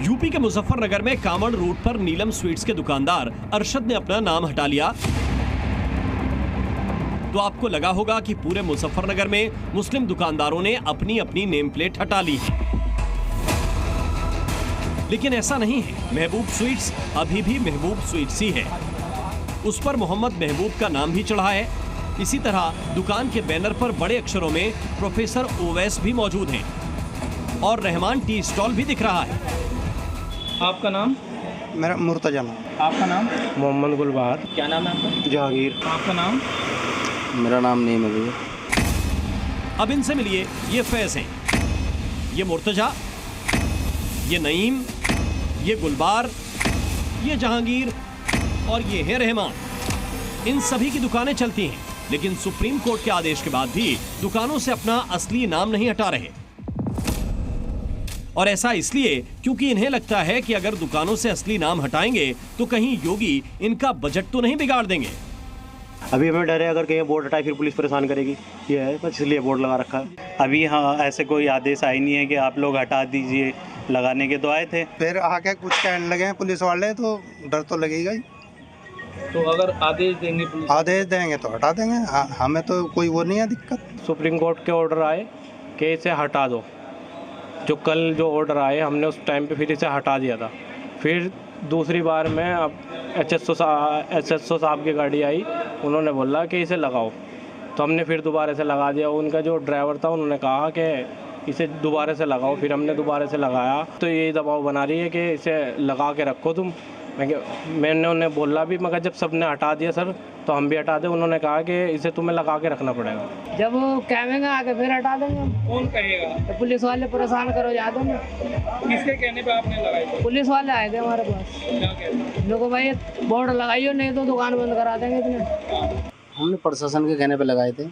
UP के मुजफ्फरनगर में कामड़ road पर नीलम स्वीट्स के दुकानदार अरशद ने अपना नाम हटा लिया। तो आपको लगा होगा कि पूरे मुजफ्फरनगर में मुस्लिम दुकानदारों ने अपनी अपनी नेम प्लेट हटा ली है, लेकिन ऐसा नहीं है। महबूब स्वीट्स अभी भी महबूब स्वीट्स ही है। उस पर मोहम्मद महबूब का नाम भी चढ़ा है। इसी तरह दुकान के बैनर पर बड़े अक्षरों में प्रोफेसर ओवैस भी मौजूद हैं और रहमान टी स्टॉल भी दिख रहा है। आपका नाम? मेरा मुर्तजा नाम। आपका नाम? मोहम्मद गुलबार। क्या नाम है आपका? जहांगीर। आपका नाम? मेरा नाम नहीं है। अब इनसे मिलिए, ये फैज हैं, ये मुर्तजा, ये नईम, ये गुलबार, ये जहांगीर और ये है रहमान। इन सभी की दुकानें चलती हैं, लेकिन सुप्रीम कोर्ट के आदेश के बाद भी दुकानों से अपना असली नाम नहीं हटा रहे। और ऐसा इसलिए क्योंकि इन्हें लगता है कि अगर दुकानों से असली नाम हटाएंगे तो कहीं योगी इनका बजट तो नहीं बिगाड़ देंगे। अभी हमें डर है अगर कहीं बोर्ड हटाए फिर पुलिस परेशान करेगी, ये है बस, इसलिए बोर्ड लगा रखा है। अभी हाँ ऐसे कोई आदेश आई नहीं है कि आप लोग हटा दीजिए, लगाने के तो आए थे। फिर आके कुछ कहने लगे हैं पुलिस वाले तो डर तो लगेगा ही। तो अगर आदेश देंगे पुलिस? आदेश देंगे तो हटा देंगे, हमें तो कोई वो नहीं है दिक्कत। सुप्रीम कोर्ट के ऑर्डर आए कि इसे हटा दो। जो कल जो ऑर्डर आए हमने उस टाइम पे फिर इसे हटा दिया था। फिर दूसरी बार में अब एसएचओ साहब की गाड़ी आई, उन्होंने बोला कि इसे लगाओ, तो हमने फिर दोबारा से लगा दिया। उनका जो ड्राइवर था उन्होंने कहा कि इसे दोबारा से लगाओ, फिर हमने दोबारा से लगाया। तो यही दबाव बना रही है कि इसे लगा के रखो तुम। मैंने उन्हें बोला भी, मगर जब सबने हटा दिया सर तो हम भी हटा दें। उन्होंने कहा कि इसे तुम्हें लगा के रखना पड़ेगा। जब वो कहेंगे आके फिर हटा देंगे। कौन कहेगा? तो पुलिस वाले परेशान करो जा दो ना। किसके कहने पे आपने लगाई? पुलिस वाले आए थे हमारे पास। क्या कहते? लोगों भाई बोर्ड लगाइयो, नहीं तो दुकान बंद करा देंगे इतने। हमने प्रशासन के कहने पे लगाए थे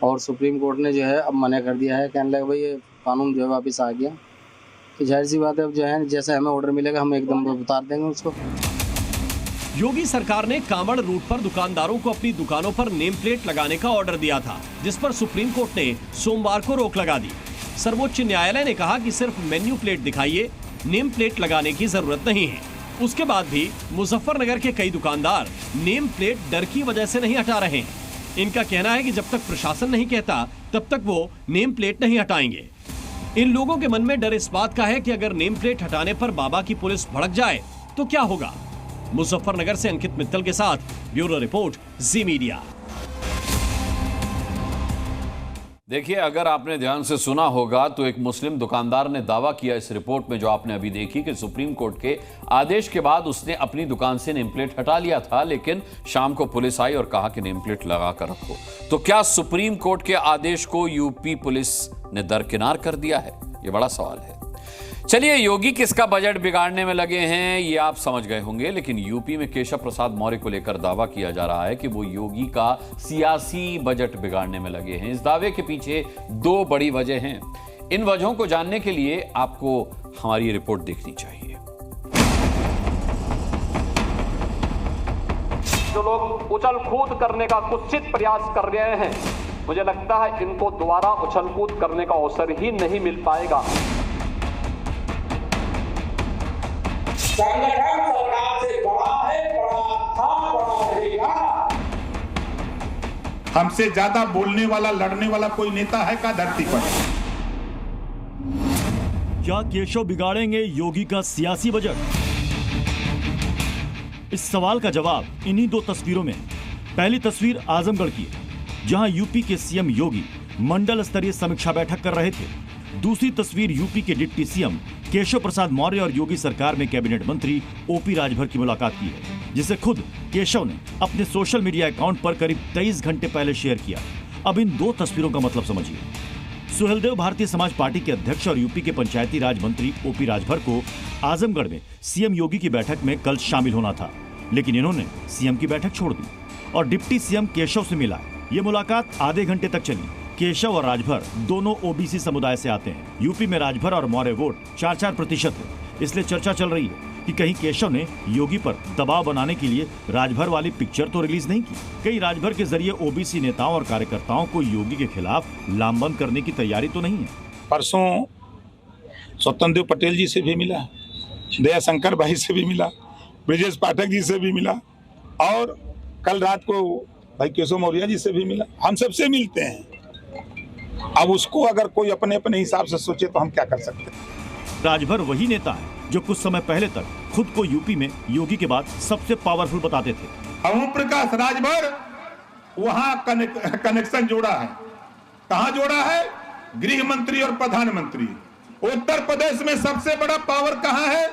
और सुप्रीम कोर्ट ने जो है अब मना कर दिया है। कहने लगे भाई ये कानून जो है वापस आ गया, तो जाहिर सी बात है अब जो है जैसे हमें ऑर्डर मिलेगा हम एकदम उतार देंगे उसको। योगी सरकार ने कांवड़ रूट पर दुकानदारों को अपनी दुकानों पर नेम प्लेट लगाने का ऑर्डर दिया था, जिस पर सुप्रीम कोर्ट ने सोमवार को रोक लगा दी। सर्वोच्च न्यायालय ने कहा कि सिर्फ मेन्यू प्लेट दिखाइए, नेम प्लेट लगाने की जरूरत नहीं है। उसके बाद भी मुजफ्फरनगर के कई दुकानदार नेम प्लेट डर की वजह से नहीं हटा रहे हैं। इनका कहना है कि जब तक प्रशासन नहीं कहता तब तक वो नेम प्लेट नहीं हटाएंगे। इन लोगों के मन में डर इस बात का है कि अगर नेम प्लेट हटाने पर बाबा की पुलिस भड़क जाए तो क्या होगा। मुजफ्फरनगर से अंकित मित्तल के साथ ब्यूरो रिपोर्ट, जी मीडिया। देखिए, अगर आपने ध्यान से सुना होगा तो एक मुस्लिम दुकानदार ने दावा किया इस रिपोर्ट में जो आपने अभी देखी कि सुप्रीम कोर्ट के आदेश के बाद उसने अपनी दुकान से नेम प्लेट हटा लिया था, लेकिन शाम को पुलिस आई और कहा कि नेम प्लेट लगा कर रखो। तो क्या सुप्रीम कोर्ट के आदेश को यूपी पुलिस ने दरकिनार कर दिया है? ये बड़ा सवाल है। चलिए, योगी किसका बजट बिगाड़ने में लगे हैं ये आप समझ गए होंगे, लेकिन यूपी में केशव प्रसाद मौर्य को लेकर दावा किया जा रहा है कि वो योगी का सियासी बजट बिगाड़ने में लगे हैं। इस दावे के पीछे दो बड़ी वजह हैं। इन वजहों को जानने के लिए आपको हमारी रिपोर्ट देखनी चाहिए। जो लोग उछल कूद करने का कुत्सित प्रयास कर रहे हैं, मुझे लगता है इनको दोबारा उछल कूद करने का अवसर ही नहीं मिल पाएगा। संगठन सरकार से बड़ा है, बड़ा था, बड़ा रहेगा। हमसे ज्यादा बोलने वाला, लड़ने वाला कोई नेता है क्या धरती पर? क्या केशव बिगाड़ेंगे योगी का सियासी बजट? इस सवाल का जवाब इन्हीं दो तस्वीरों में है। पहली तस्वीर आजमगढ़ की है, जहां यूपी के सीएम योगी मंडल स्तरीय समीक्षा बैठक कर रहे थे। दूसरी तस्वीर यूपी के डिप्टी सीएम केशव प्रसाद मौर्य और योगी सरकार में कैबिनेट मंत्री ओपी राजभर की मुलाकात की है, जिसे खुद केशव ने अपने सोशल मीडिया अकाउंट पर करीब 23 घंटे पहले शेयर किया। अब इन दो तस्वीरों का मतलब समझिए। सुहेलदेव भारतीय समाज पार्टी के अध्यक्ष और यूपी के पंचायती राज मंत्री ओपी राजभर को आजमगढ़ में सीएम योगी की बैठक में कल शामिल होना था, लेकिन इन्होंने सीएम की बैठक छोड़ दी और डिप्टी सीएम केशव से मिला। ये मुलाकात आधे घंटे तक चली। केशव और राजभर दोनों ओबीसी समुदाय से आते हैं। यूपी में राजभर और मौर्य वोट 4-4% है, इसलिए चर्चा चल रही है कि कहीं केशव ने योगी पर दबाव बनाने के लिए राजभर वाली पिक्चर तो रिलीज नहीं की। कहीं राजभर के जरिए ओबीसी नेताओं और कार्यकर्ताओं को योगी के खिलाफ लामबंद करने की तैयारी तो नहीं है। परसों स्वतंत्र देव पटेल जी से भी मिला, दया शंकर भाई से भी मिला, ब्रजेश पाठक जी से भी मिला और कल रात को भाई केशव मौर्य जी से भी मिला। हम सबसे मिलते हैं। अब उसको अगर कोई अपने अपने हिसाब से सोचे तो हम क्या कर सकते हैं। राजभर वही नेता है जो कुछ समय पहले तक खुद को यूपी में योगी के बाद सबसे पावरफुल बताते थे। ओम प्रकाश राजभर वहां कनेक्शन जोड़ा है। कहां जोड़ा है? गृह मंत्री और प्रधानमंत्री। उत्तर प्रदेश में सबसे बड़ा पावर कहां है?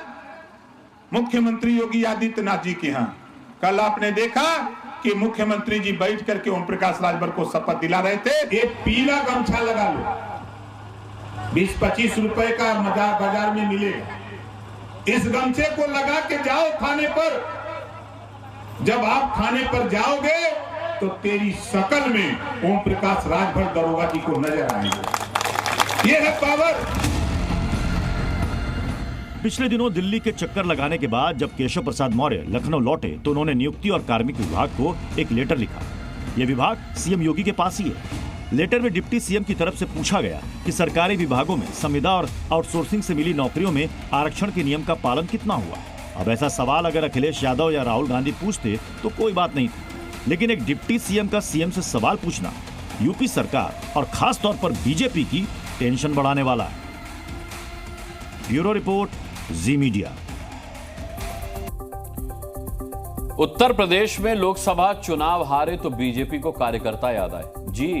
मुख्यमंत्री योगी आदित्यनाथ जी के यहाँ। कल आपने देखा कि मुख्यमंत्री जी बैठ करके ओम प्रकाश राजभर को शपथ दिला रहे थे। एक पीला गमछा लगा लो, 20-25 रुपए का बाजार में मिलेगा। इस गमछे को लगा के जाओ थाने पर। जब आप थाने पर जाओगे तो तेरी शकल में ओम प्रकाश राजभर दरोगा जी को नजर आएंगे। ये है पावर। पिछले दिनों दिल्ली के चक्कर लगाने के बाद जब केशव प्रसाद मौर्य लखनऊ लौटे तो उन्होंने नियुक्ति और कार्मिक विभाग को एक लेटर लिखा। यह विभाग सीएम योगी के पास ही है। लेटर में डिप्टी सीएम की तरफ से पूछा गया कि सरकारी विभागों में संविदा और आउटसोर्सिंग से मिली नौकरियों में आरक्षण के नियम का पालन कितना हुआ। अब ऐसा सवाल अगर अखिलेश यादव या राहुल गांधी पूछते तो कोई बात नहीं थी, लेकिन एक डिप्टी सीएम का सीएम से सवाल पूछना यूपी सरकार और खास तौर पर बीजेपी की टेंशन बढ़ाने वाला है। ब्यूरो रिपोर्ट, जी मीडिया। उत्तर प्रदेश में लोकसभा चुनाव हारे तो बीजेपी को कार्यकर्ता याद आए। जी,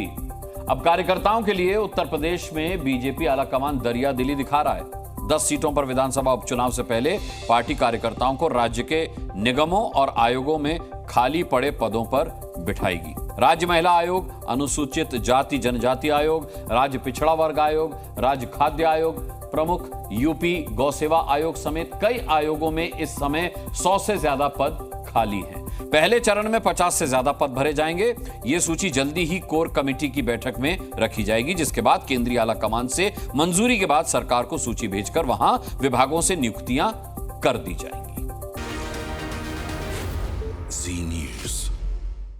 अब कार्यकर्ताओं के लिए उत्तर प्रदेश में बीजेपी आलाकमान दरिया दिली दिखा रहा है। 10 सीटों पर विधानसभा उपचुनाव से पहले पार्टी कार्यकर्ताओं को राज्य के निगमों और आयोगों में खाली पड़े पदों पर बिठाएगी। राज्य महिला आयोग, अनुसूचित जाति जनजाति आयोग, राज्य पिछड़ा वर्ग आयोग, राज्य खाद्य आयोग, प्रमुख यूपी गौ सेवा आयोग समेत कई आयोगों में इस समय 100 से ज्यादा पद खाली हैं। पहले चरण में 50 से ज्यादा पद भरे जाएंगे। यह सूची जल्दी ही कोर कमेटी की बैठक में रखी जाएगी, जिसके बाद केंद्रीय आलाकमान से मंजूरी के बाद सरकार को सूची भेजकर वहां विभागों से नियुक्तियां कर दी जाएंगी।